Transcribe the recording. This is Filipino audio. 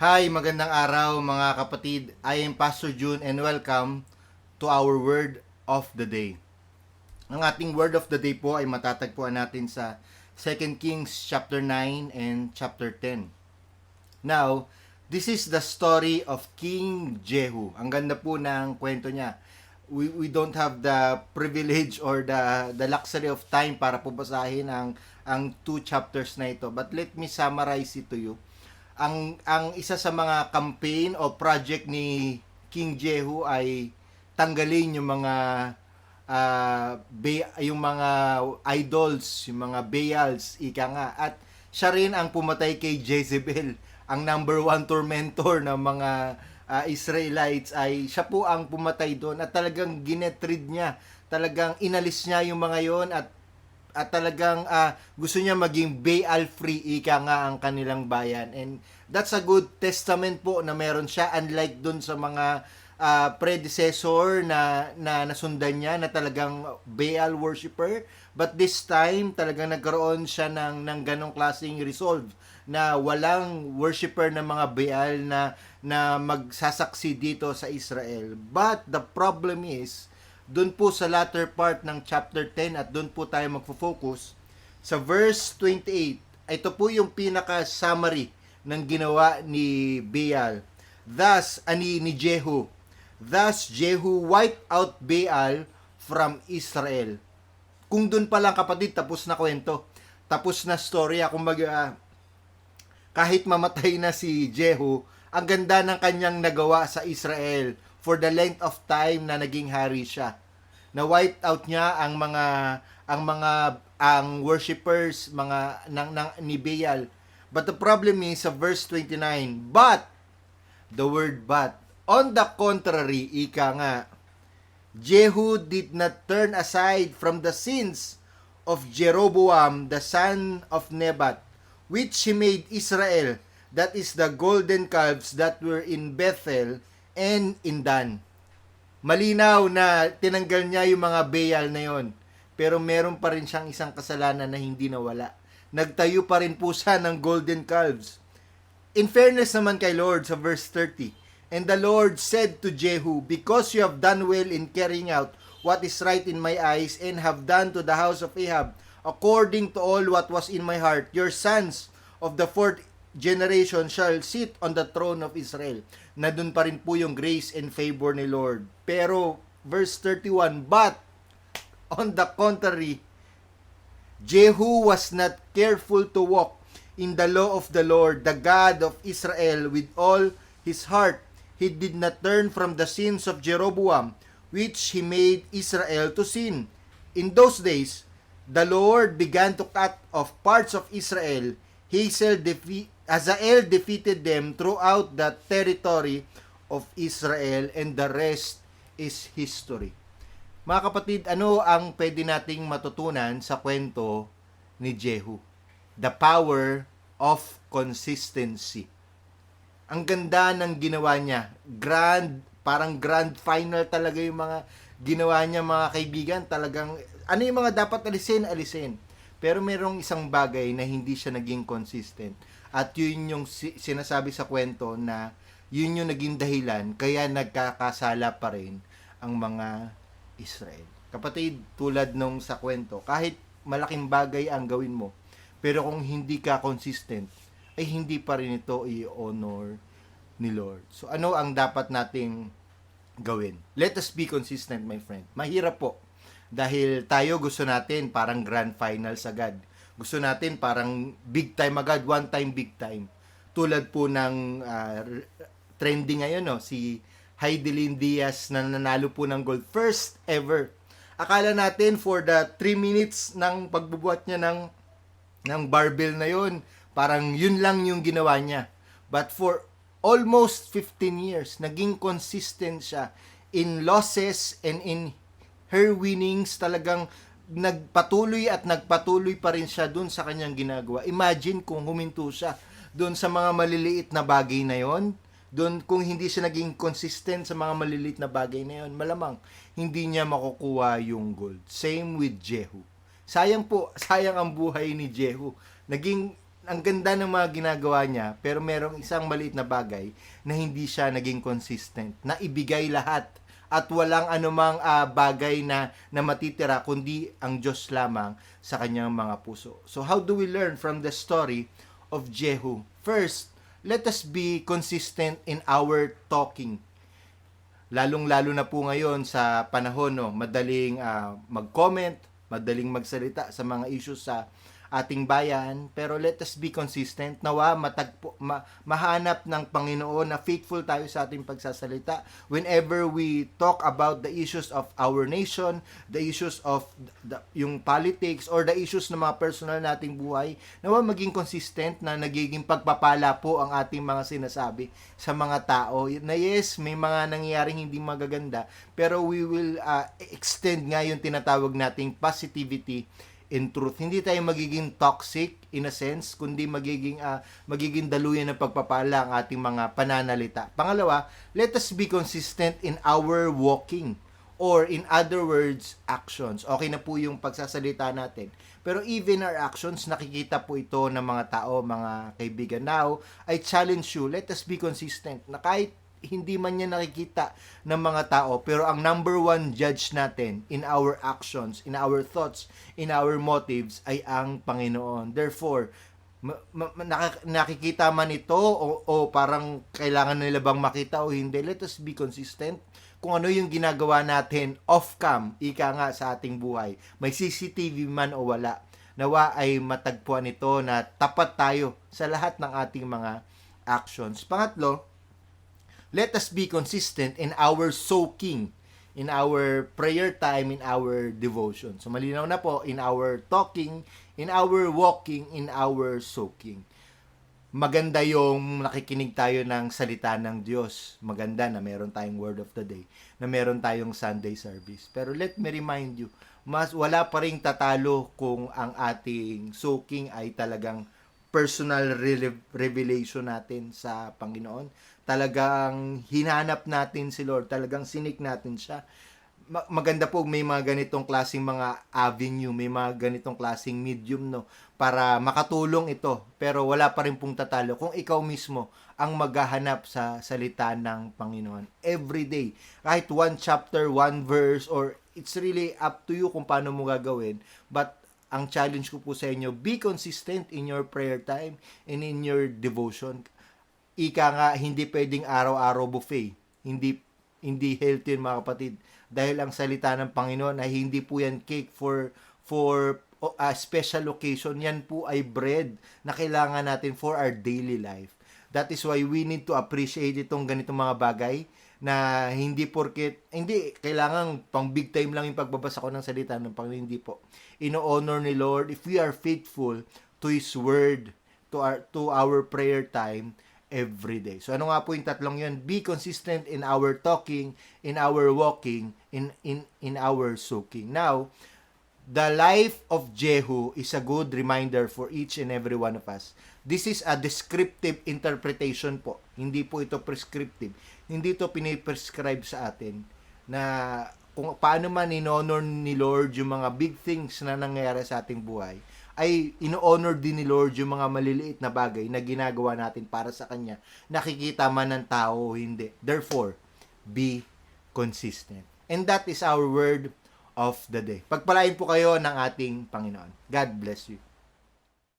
Hi, magandang araw mga kapatid. I am Pastor June and welcome to our Word of the Day. Ang ating Word of the Day po ay matatagpuan natin sa 2 Kings chapter 9 and chapter 10. Now, this is the story of King Jehu. Ang ganda po ng kwento niya. We don't have the privilege or the luxury of time para po basahin ang two chapters na ito. But let me summarize it to you. Ang isa sa mga campaign o project ni King Jehu ay tanggalin yung mga yung mga idols, yung mga Baals, ika nga. At siya rin ang pumatay kay Jezebel, ang number one tormentor ng mga Israelites. Ay siya po ang pumatay doon at talagang ginetrid niya, talagang inalis niya yung mga yon at talagang gusto niya maging Baal free, ika nga, ang kanilang bayan. And that's a good testament po na meron siya, unlike dun sa mga predecessor na nasundan niya na talagang Baal worshipper. But this time talagang nagkaroon siya ng ganong klaseng resolve na walang worshipper ng mga Baal na magsasaksi dito sa Israel. But the problem is, doon po sa latter part ng chapter 10 at doon po tayo magfo-focus sa verse 28. Ito po yung pinaka-summary ng ginawa ni Baal. Ni Jehu. Thus, Jehu wiped out Baal from Israel. Kung doon pa lang kapatid, tapos na kwento. Tapos na storya. Kumbaga, kahit mamatay na si Jehu, ang ganda ng kanyang nagawa sa Israel for the length of time na naging hari siya. Na wiped out niya ang worshipers ni Baal. But the problem is sa verse 29, but the word but, on the contrary, ika nga, Jehu did not turn aside from the sins of Jeroboam the son of Nebat, which he made Israel, that is the golden calves that were in Bethel and in Dan. Malinaw na tinanggal niya yung mga Baal na yon, pero meron pa rin siyang isang kasalanan na hindi nawala. Nagtayo pa rin po siya ng golden calves. In fairness naman kay Lord sa verse 30, and the Lord said to Jehu, because you have done well in carrying out what is right in my eyes, and have done to the house of Ahab according to all what was in my heart, your sons of the fourth generation shall sit on the throne of Israel. Na dun pa rin po yung grace and favor ni Lord. Pero verse 31, but on the contrary, Jehu was not careful to walk in the law of the Lord, the God of Israel, with all his heart. He did not turn from the sins of Jeroboam, which he made Israel to sin. In those days, the Lord began to cut off parts of Israel. Hazael defeated them throughout the territory of Israel, and the rest is history. Mga kapatid, ano ang pwede nating matutunan sa kwento ni Jehu? The power of consistency. Ang ganda ng ginawa niya. Parang grand final talaga yung mga ginawa niya, mga kaibigan. Talagang, ano yung mga dapat alisin. Pero merong isang bagay na hindi siya naging consistent. At yun yung sinasabi sa kwento na yun yung naging dahilan kaya nagkakasala pa rin ang mga Israel. Kapatid, tulad nung sa kwento, kahit malaking bagay ang gawin mo, pero kung hindi ka consistent, ay hindi pa rin ito i-honor ni Lord. So ano ang dapat nating gawin? Let us be consistent, my friend. Mahirap po. Dahil tayo gusto natin parang grand finals agad. Gusto natin parang big time agad, one time big time. Tulad po ng trending ngayon, no? Si Heidelin Diaz na nanalo po ng gold. First ever. Akala natin for the 3 minutes ng pagbubuhat niya ng barbell na yon, parang yun lang yung ginawa niya. But for almost 15 years, naging consistent siya in losses and in her winnings. Talagang nagpatuloy pa rin siya dun sa kanyang ginagawa. Imagine kung huminto siya dun sa mga maliliit na bagay na yon, dun kung hindi siya naging consistent sa mga maliliit na bagay na yon, malamang hindi niya makukuha yung gold. Same with Jehu. Sayang po, sayang ang buhay ni Jehu. Naging ang ganda ng mga ginagawa niya, pero merong isang maliit na bagay na hindi siya naging consistent, na ibigay lahat at walang anumang bagay na matitira kundi ang Diyos lamang sa kanyang mga puso. So how do we learn from the story of Jehu? First, let us be consistent in our talking. Lalong-lalo na po ngayon sa panahon, no, madaling mag-comment, madaling magsalita sa mga issues sa ating bayan, pero let us be consistent. Nawa mahanap ng Panginoon na faithful tayo sa ating pagsasalita whenever we talk about the issues of our nation, the issues of yung politics, or the issues ng mga personal nating buhay. Nawa maging consistent na nagiging pagpapala po ang ating mga sinasabi sa mga tao. Na yes, may mga nangyayaring hindi magaganda, pero we will extend nga yung tinatawag nating positivity in truth. Hindi tayo magiging toxic in a sense, kundi magiging daluyan ng pagpapala ang ating mga pananalita. Pangalawa, let us be consistent in our walking, or in other words, actions. Okay na po yung pagsasalita natin, pero even our actions, nakikita po ito ng mga tao, mga kaibigan. Now, I challenge you, let us be consistent, na kahit hindi man niya nakikita ng mga tao, pero ang number one judge natin in our actions, in our thoughts, in our motives ay ang Panginoon. Therefore, nakikita man ito o parang kailangan nila bang makita o hindi, let us be consistent kung ano yung ginagawa natin off-cam, ika nga sa ating buhay. May CCTV man o wala, nawa ay matagpuan ito na tapat tayo sa lahat ng ating mga actions. Pangatlo, let us be consistent in our soaking, in our prayer time, in our devotion. So malinaw na po, in our talking, in our walking, in our soaking. Maganda yung nakikinig tayo ng salita ng Diyos. Maganda na meron tayong word of the day, na meron tayong Sunday service. Pero let me remind you, wala pa ring tatalo kung ang ating soaking ay talagang personal revelation natin sa Panginoon. Talagang hinanap natin si Lord, talagang sinik natin siya. Maganda po may mga ganitong klaseng mga avenue, may mga ganitong klaseng medium, no, para makatulong ito. Pero wala pa rin pong tatalo kung ikaw mismo ang maghahanap sa salita ng Panginoon every day. Kahit one chapter, one verse, or it's really up to you kung paano mo gagawin. But ang challenge ko po sa inyo, be consistent in your prayer time and in your devotion. Ika nga, hindi pwedeng araw-araw buffet. Hindi healthy yun, mga kapatid. Dahil ang salita ng Panginoon ay hindi po yan cake for a special occasion. Yan po ay bread na kailangan natin for our daily life. That is why we need to appreciate itong ganitong mga bagay na hindi kailangan pang big time lang yung pagbabasa ko ng salita ng Panginoon. Hindi po. Ino-honor ni Lord if we are faithful to His Word, to our prayer time every day. So ano nga po yung tatlong yun? Be consistent in our talking, in our walking, in our soaking. Now, the life of Jehu is a good reminder for each and every one of us. This is a descriptive interpretation po. Hindi po ito prescriptive. Hindi ito piniprescribe sa atin na kung paano man in-honor ni Lord yung mga big things na nangyayari sa ating buhay, ay ino-honor din ni Lord yung mga maliliit na bagay na ginagawa natin para sa Kanya. Nakikita man ng tao o hindi. Therefore, be consistent. And that is our word of the day. Pagpalain po kayo ng ating Panginoon. God bless you.